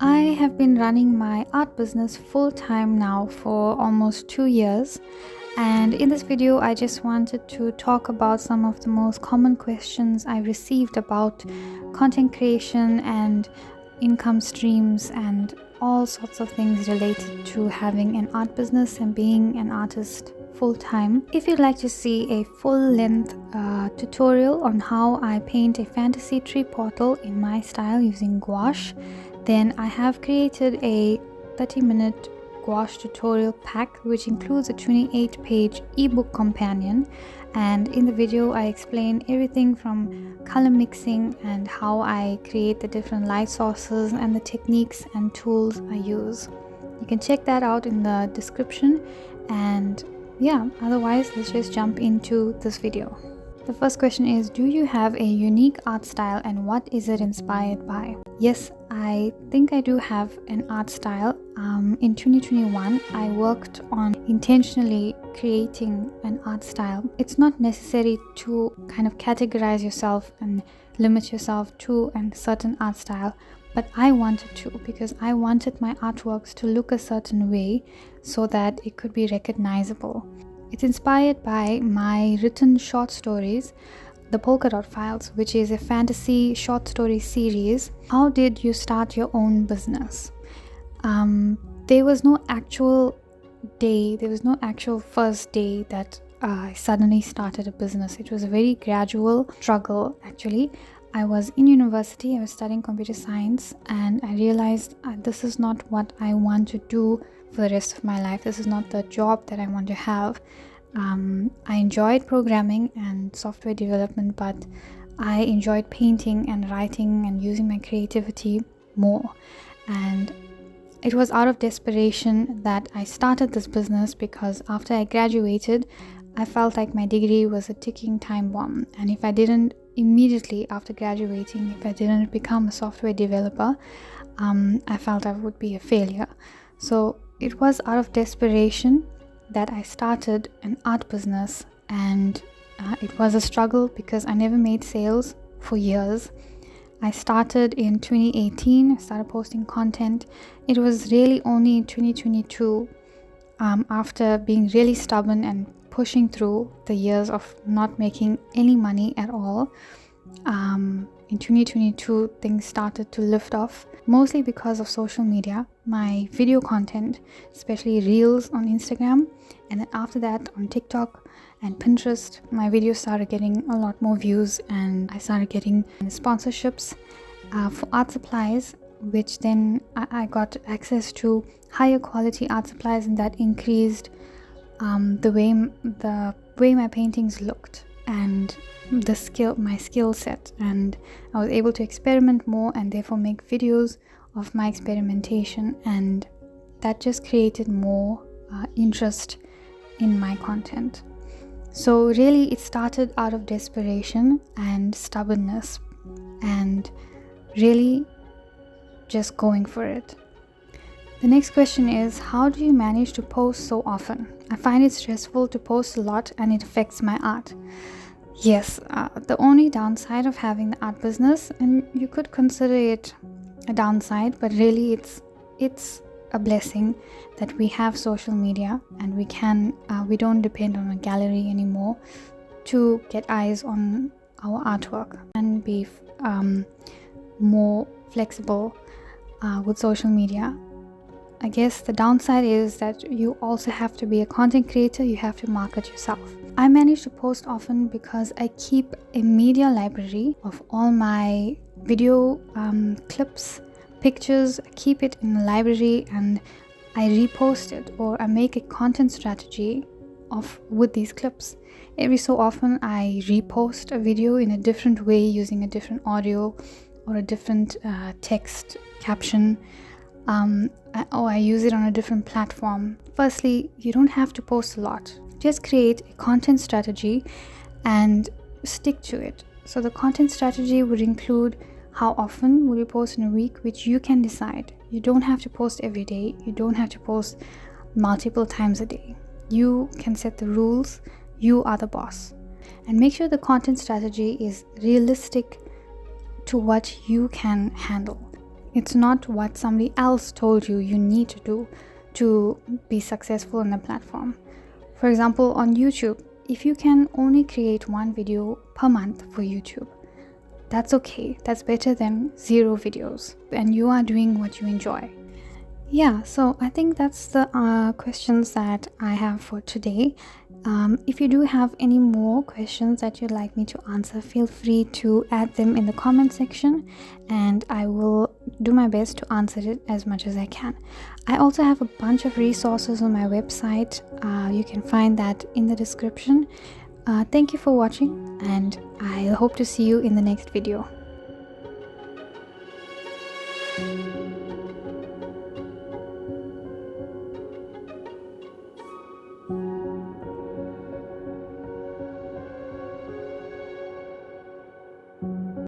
I have been running my art business full time now for almost 2 years, and in this video, I just wanted to talk about some of the most common questions I received about content creation and income streams and all sorts of things related to having an art business and being an artist full time. If you'd like to see a full length tutorial on how I paint a fantasy tree portal in my style using gouache, then I have created a 30-minute gouache tutorial pack which includes a 28-page ebook companion, and in the video I explain everything from color mixing and how I create the different light sources and the techniques and tools I use. You can check that out in the description, and yeah, otherwise let's just jump into this video. The first question is, do you have a unique art style and what is it inspired by? Yes, I think I do have an art style. In 2021, I worked on intentionally creating an art style. It's not necessary to kind of categorize yourself and limit yourself to a certain art style, but I wanted to, because I wanted my artworks to look a certain way so that it could be recognizable. It's inspired by my written short stories, The Polka Dot Files, which is a fantasy short story series. How did you start your own business? There was no actual day, there was no actual first day that I suddenly started a business. It was a very gradual struggle, actually. I was in university, I was studying computer science, and I realized this is not what I want to do for the rest of my life. This is not the job that I want to have. I enjoyed programming and software development, but I enjoyed painting and writing and using my creativity more. And it was out of desperation that I started this business, because after I graduated, I felt like my degree was a ticking time bomb, and if I didn't immediately after graduating, if I didn't become a software developer, I felt I would be a failure. So it was out of desperation that I started an art business, and it was a struggle because I never made sales for years. I started in 2018, started posting content. It was really only in 2022, after being really stubborn and pushing through the years of not making any money at all, in 2022 things started to lift off, mostly because of social media, my video content, especially reels on Instagram, and then after that on TikTok and Pinterest. My videos started getting a lot more views, and I started getting sponsorships for art supplies, which then I got access to higher quality art supplies, and that increased the way my paintings looked and my skill set, and I was able to experiment more and therefore make videos of my experimentation, and that just created more interest in my content. So really it started out of desperation and stubbornness, and really just going for it. The next question is, how do you manage to post so often? I find it stressful to post a lot and it affects my art. Yes, the only downside of having the art business, and you could consider it a downside, but really it's a blessing that we have social media, and we don't depend on a gallery anymore to get eyes on our artwork, and be more flexible with social media. I guess the downside is that you also have to be a content creator, you have to market yourself. I manage to post often because I keep a media library of all my video clips, pictures. I keep it in a library and I repost it, or I make a content strategy with these clips. Every so often I repost a video in a different way, using a different audio or a different text caption, or I use it on a different platform. Firstly, you don't have to post a lot. Just create a content strategy and stick to it. So the content strategy would include how often will you post in a week, which you can decide. You don't have to post every day. You don't have to post multiple times a day. You can set the rules. You are the boss. And make sure the content strategy is realistic to what you can handle. It's not what somebody else told you you need to do to be successful on the platform. For example, on YouTube, if you can only create one video per month for YouTube, that's okay. That's better than 0 videos, and you are doing what you enjoy. Yeah, so I think that's the questions that I have for today. If you do have any more questions that you'd like me to answer, feel free to add them in the comment section, and I will do my best to answer it as much as I can. I also have a bunch of resources on my website. You can find that in the description. Thank you for watching, and I hope to see you in the next video.